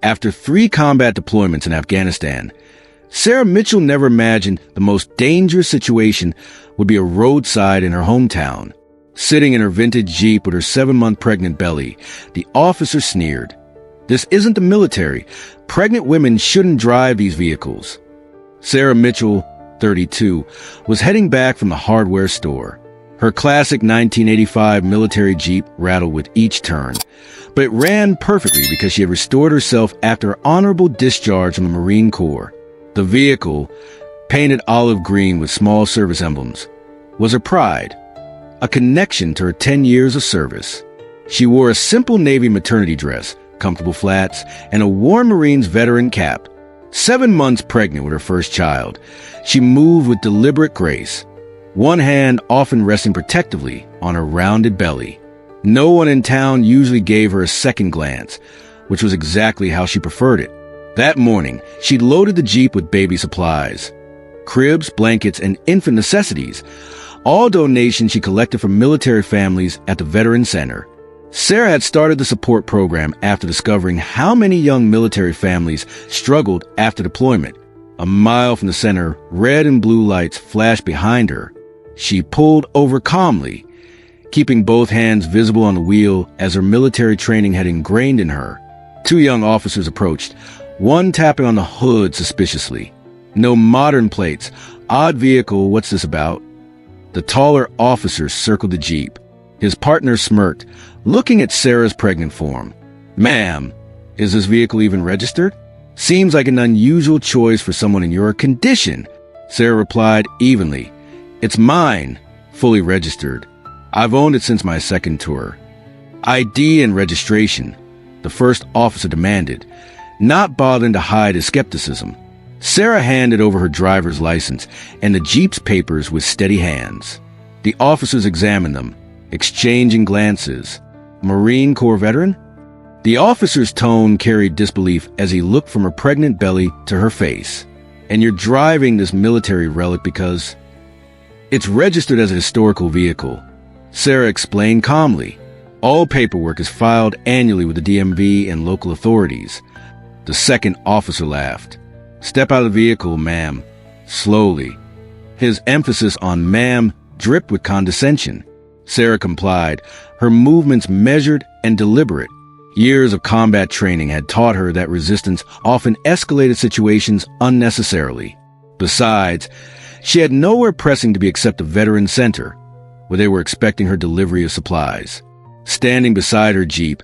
After 3 combat deployments in Afghanistan, Sarah Mitchell never imagined the most dangerous situation would be a roadside in her hometown. Sitting in her vintage Jeep with her 7-month pregnant belly, the officer sneered. "This isn't the military. Pregnant women shouldn't drive these vehicles." Sarah Mitchell, 32, was heading back from the hardware store. Her classic 1985 military Jeep rattled with each turn, but it ran perfectly because she had restored herself after her honorable discharge from the Marine Corps. The vehicle, painted olive green with small service emblems, was her pride, a connection to her 10 years of service. She wore a simple navy maternity dress, comfortable flats, and a War Marines veteran cap. 7 months pregnant with her first child, she moved with deliberate grace, one hand often resting protectively on her rounded belly. No one in town usually gave her a second glance, which was exactly how she preferred it. That morning, she loaded the Jeep with baby supplies, cribs, blankets, and infant necessities, all donations she collected from military families at the Veteran Center. Sarah had started the support program after discovering how many young military families struggled after deployment. A mile from the center, red and blue lights flashed behind her. She pulled over calmly, keeping both hands visible on the wheel as her military training had ingrained in her. 2 young officers approached, one tapping on the hood suspiciously. "No modern plates. Odd vehicle, what's this about?" The taller officer circled the Jeep. His partner smirked, looking at Sarah's pregnant form. "Ma'am, is this vehicle even registered? Seems like an unusual choice for someone in your condition." Sarah replied evenly. "It's mine, fully registered. I've owned it since my 2nd tour." "ID and registration," the first officer demanded, not bothering to hide his skepticism. Sarah handed over her driver's license and the Jeep's papers with steady hands. The officers examined them, exchanging glances. "Marine Corps veteran?" The officer's tone carried disbelief as he looked from her pregnant belly to her face. "And you're driving this military relic because it's registered as a historical vehicle," Sarah explained calmly. "All paperwork is filed annually with the DMV and local authorities." The second officer laughed. "Step out of the vehicle, ma'am." Slowly. His emphasis on ma'am dripped with condescension. Sarah complied, her movements measured and deliberate. Years of combat training had taught her that resistance often escalated situations unnecessarily. Besides, she had nowhere pressing to be except the Veteran Center, where they were expecting her delivery of supplies. Standing beside her Jeep,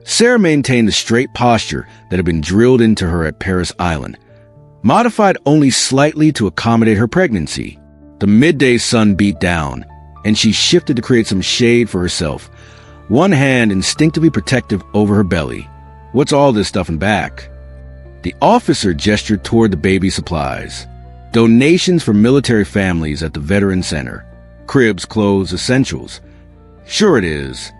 Sarah maintained the straight posture that had been drilled into her at Paris Island, modified only slightly to accommodate her pregnancy. The midday sun beat down, and she shifted to create some shade for herself, one hand instinctively protective over her belly. "What's all this stuff in back?" The officer gestured toward the baby supplies. "Donations for military families at the Veteran Center. Cribs, clothes, essentials." "Sure it is."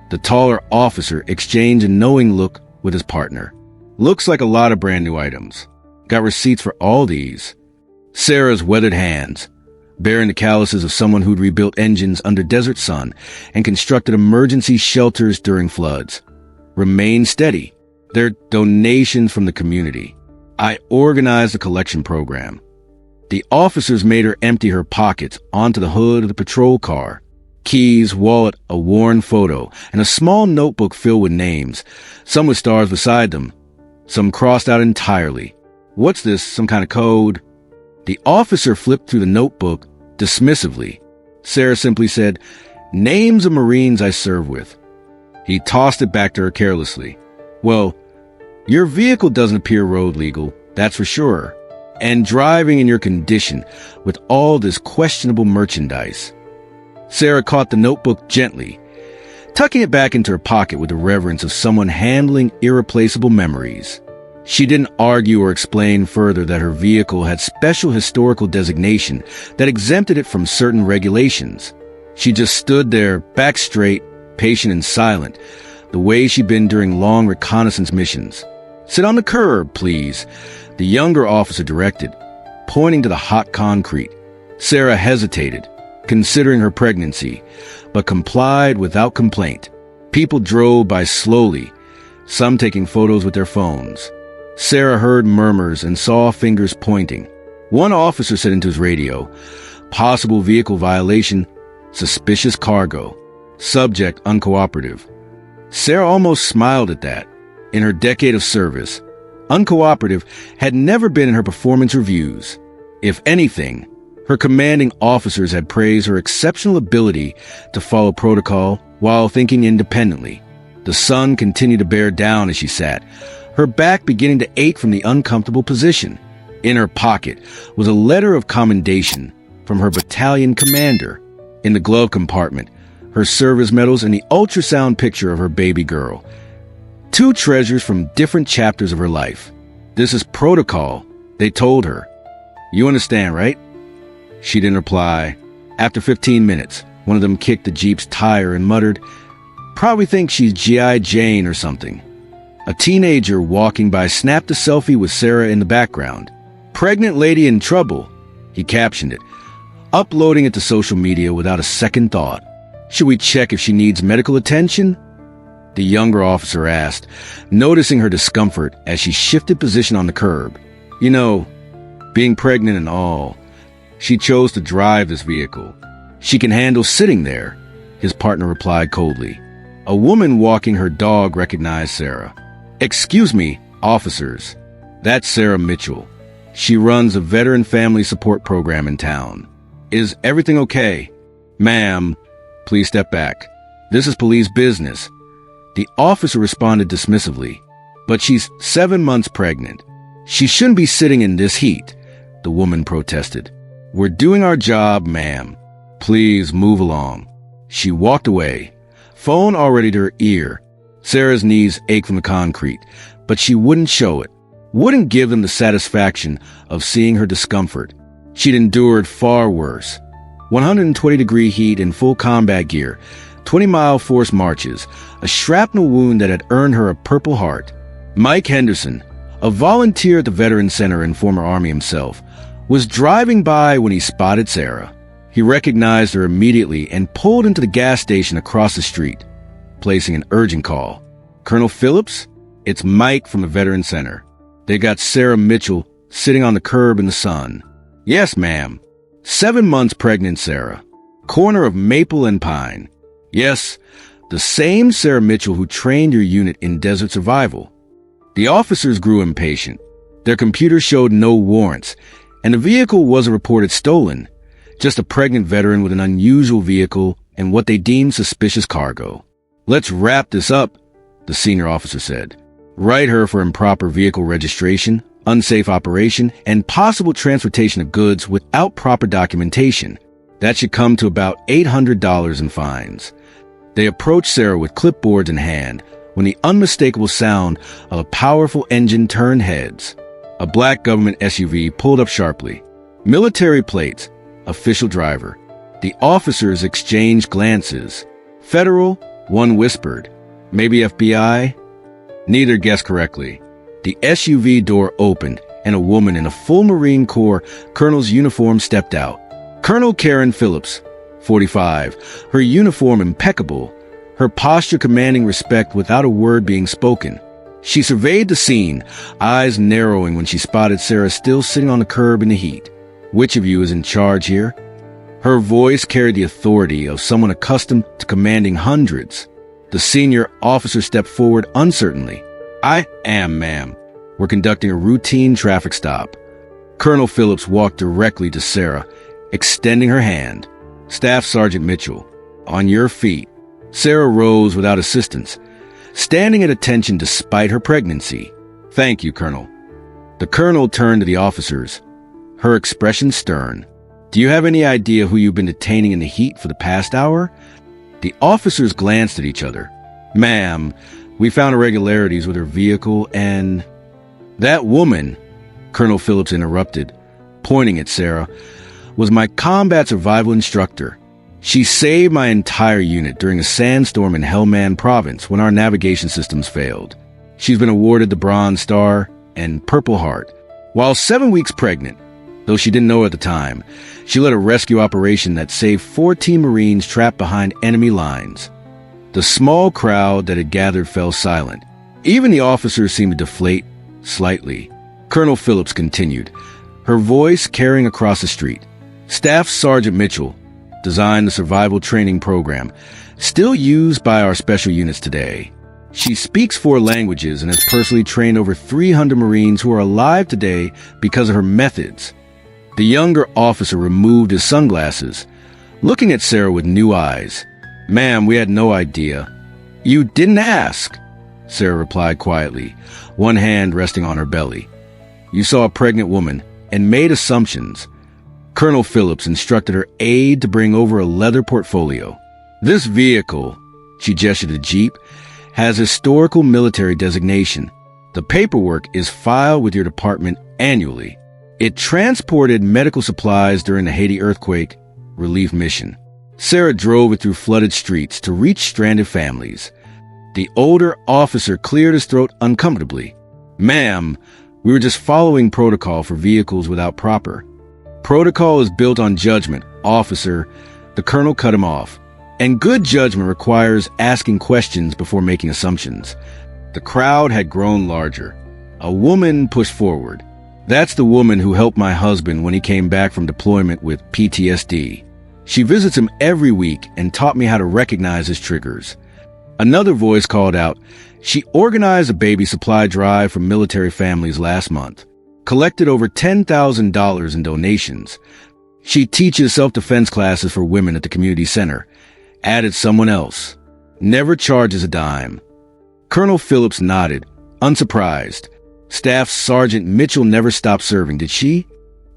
The taller officer exchanged a knowing look with his partner. "Looks like a lot of brand new items. Got receipts for all these." Sarah's weathered hands, bearing the calluses of someone who'd rebuilt engines under desert sun and constructed emergency shelters during floods, remained steady. "They're donations from the community. I organized a collection program." The officers made her empty her pockets onto the hood of the patrol car. Keys, wallet, a worn photo, and a small notebook filled with names, some with stars beside them, some crossed out entirely. "What's this, some kind of code?" The officer flipped through the notebook dismissively. Sarah simply said, "Names of Marines I serve with." He tossed it back to her carelessly. "Well, your vehicle doesn't appear road legal, that's for sure. And driving in your condition with all this questionable merchandise." Sarah caught the notebook gently, tucking it back into her pocket with the reverence of someone handling irreplaceable memories. She didn't argue or explain further that her vehicle had special historical designation that exempted it from certain regulations. She just stood there, back straight, patient and silent, the way she'd been during long reconnaissance missions. "Sit on the curb, please," the younger officer directed, pointing to the hot concrete. Sarah hesitated, considering her pregnancy, but complied without complaint. People drove by slowly, some taking photos with their phones. Sarah heard murmurs and saw fingers pointing. One officer said into his radio, "Possible vehicle violation, suspicious cargo, subject uncooperative." Sarah almost smiled at that. In her decade of service, uncooperative had never been in her performance reviews. If anything, her commanding officers had praised her exceptional ability to follow protocol while thinking independently. The sun continued to bear down as she sat, her back beginning to ache from the uncomfortable position. In her pocket was a letter of commendation from her battalion commander. In the glove compartment, her service medals and the ultrasound picture of her baby girl. Two treasures from different chapters of her life. "This is protocol," they told her. "You understand, right?" She didn't reply. After 15 minutes, one of them kicked the Jeep's tire and muttered, "Probably thinks she's G.I. Jane or something." A teenager walking by snapped a selfie with Sarah in the background. "Pregnant lady in trouble," he captioned it, uploading it to social media without a second thought. "Should we check if she needs medical attention?" The younger officer asked, noticing her discomfort as she shifted position on the curb. "You know, being pregnant and all, she chose to drive this vehicle. She can handle sitting there," his partner replied coldly. A woman walking her dog recognized Sarah. "Excuse me, officers. That's Sarah Mitchell. She runs a veteran family support program in town. Is everything okay?" "Ma'am, please step back. This is police business." The officer responded dismissively. "But she's 7 months pregnant. She shouldn't be sitting in this heat," the woman protested. "We're doing our job, ma'am. Please move along." She walked away, phone already to her ear. Sarah's knees ached from the concrete, but she wouldn't show it, wouldn't give them the satisfaction of seeing her discomfort. She'd endured far worse. 120-degree heat in full combat gear, 20-mile forced marches, a shrapnel wound that had earned her a Purple Heart. Mike Henderson, a volunteer at the Veterans Center and former Army himself, was driving by when he spotted Sarah. He recognized her immediately and pulled into the gas station across the street, placing an urgent call. "Colonel Phillips? It's Mike from the Veterans Center. They got Sarah Mitchell sitting on the curb in the sun." "Yes, ma'am. 7 months pregnant Sarah. Corner of Maple and Pine." "Yes, the same Sarah Mitchell who trained your unit in desert survival." The officers grew impatient. Their computer showed no warrants, and the vehicle wasn't reported stolen, just a pregnant veteran with an unusual vehicle and what they deemed suspicious cargo. "Let's wrap this up," the senior officer said. "Write her for improper vehicle registration, unsafe operation, and possible transportation of goods without proper documentation. That should come to about $800 in fines." They approached Sarah with clipboards in hand when the unmistakable sound of a powerful engine turned heads. A black government SUV pulled up sharply. Military plates, official driver. The officers exchanged glances. "Federal," one whispered. "Maybe FBI?" Neither guessed correctly. The SUV door opened, and a woman in a full Marine Corps colonel's uniform stepped out. Colonel Karen Phillips, 45, her uniform impeccable, her posture commanding respect without a word being spoken. She surveyed the scene, eyes narrowing when she spotted Sarah still sitting on the curb in the heat. "Which of you is in charge here?" Her voice carried the authority of someone accustomed to commanding hundreds. The senior officer stepped forward uncertainly. "I am, ma'am. We're conducting a routine traffic stop." Colonel Phillips walked directly to Sarah, extending her hand. "Staff Sergeant Mitchell, on your feet." Sarah rose without assistance, standing at attention despite her pregnancy. "Thank you, Colonel." The colonel turned to the officers, her expression stern. "Do you have any idea who you've been detaining in the heat for the past hour?" The officers glanced at each other. "Ma'am, we found irregularities with her vehicle and—" "That woman," Colonel Phillips interrupted, pointing at Sarah, "was my combat survival instructor. She saved my entire unit during a sandstorm in Helmand Province when our navigation systems failed. She's been awarded the Bronze Star and Purple Heart. While 7 weeks pregnant, though she didn't know at the time, she led a rescue operation that saved 14 Marines trapped behind enemy lines." The small crowd that had gathered fell silent. Even the officers seemed to deflate slightly. Colonel Phillips continued, her voice carrying across the street. Staff Sergeant Mitchell designed the survival training program, still used by our special units today. She speaks 4 languages and has personally trained over 300 Marines who are alive today because of her methods. The younger officer removed his sunglasses, looking at Sarah with new eyes. Ma'am, we had no idea. You didn't ask, Sarah replied quietly, one hand resting on her belly. You saw a pregnant woman and made assumptions. Colonel Phillips instructed her aide to bring over a leather portfolio. This vehicle, she gestured at the Jeep, has historical military designation. The paperwork is filed with your department annually. It transported medical supplies during the Haiti earthquake relief mission. Sarah drove it through flooded streets to reach stranded families. The older officer cleared his throat uncomfortably. Ma'am, we were just following protocol for vehicles without proper. Protocol is built on judgment, officer. The colonel cut him off. And good judgment requires asking questions before making assumptions. The crowd had grown larger. A woman pushed forward. That's the woman who helped my husband when he came back from deployment with PTSD. She visits him every week and taught me how to recognize his triggers. Another voice called out, she organized a baby supply drive for military families last month, collected over $10,000 in donations. She teaches self-defense classes for women at the community center. Added someone else. Never charges a dime. Colonel Phillips nodded, unsurprised. Staff Sergeant Mitchell never stopped serving, did she?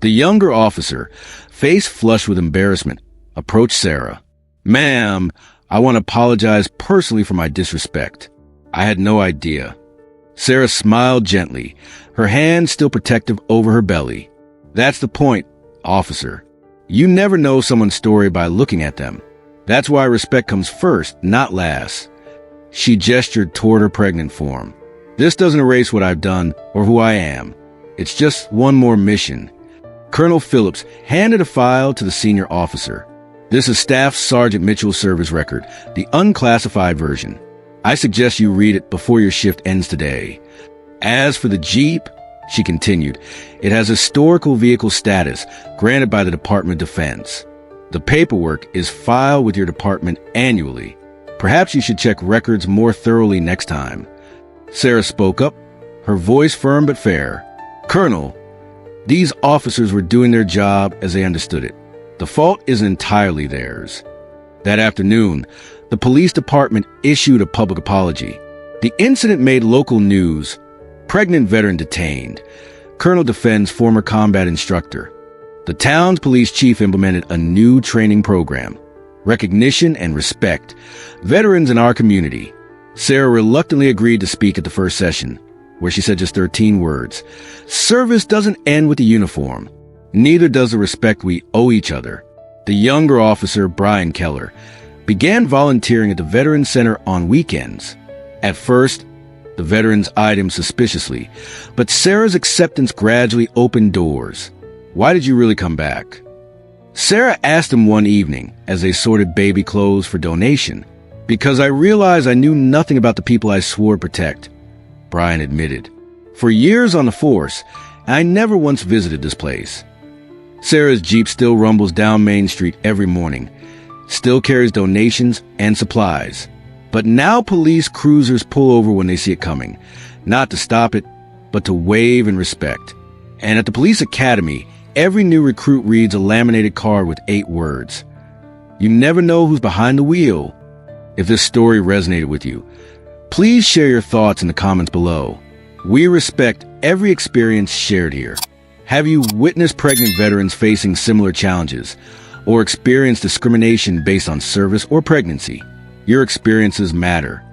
The younger officer, face flushed with embarrassment, approached Sarah. Ma'am, I want to apologize personally for my disrespect. I had no idea. Sarah smiled gently, her hand still protective over her belly. That's the point, officer. You never know someone's story by looking at them. That's why respect comes first, not last. She gestured toward her pregnant form. This doesn't erase what I've done or who I am. It's just one more mission. Colonel Phillips handed a file to the senior officer. This is Staff Sergeant Mitchell's service record, the unclassified version. I suggest you read it before your shift ends today. As for the Jeep, she continued, it has historical vehicle status granted by the Department of Defense. The paperwork is filed with your department annually. Perhaps you should check records more thoroughly next time. Sarah spoke up, her voice firm but fair. Colonel, these officers were doing their job as they understood it. The fault isn't entirely theirs. That afternoon, the police department issued a public apology. The incident made local news. Pregnant veteran detained. Colonel defends former combat instructor. The town's police chief implemented a new training program. Recognition and respect. Veterans in our community. Sarah reluctantly agreed to speak at the first session, where she said just 13 words. Service doesn't end with the uniform. Neither does the respect we owe each other. The younger officer, Brian Keller, began volunteering at the Veterans Center on weekends. At first, the veterans eyed him suspiciously, but Sarah's acceptance gradually opened doors. Why did you really come back? Sarah asked him one evening as they sorted baby clothes for donation. Because I realized I knew nothing about the people I swore to protect, Brian admitted. For years on the force, I never once visited this place. Sarah's Jeep still rumbles down Main Street every morning, still carries donations and supplies. But now police cruisers pull over when they see it coming, not to stop it, but to wave in respect. And at the police academy, every new recruit reads a laminated card with 8 words. You never know who's behind the wheel. If this story resonated with you, please share your thoughts in the comments below. We respect every experience shared here. Have you witnessed pregnant veterans facing similar challenges or experienced discrimination based on service or pregnancy? Your experiences matter.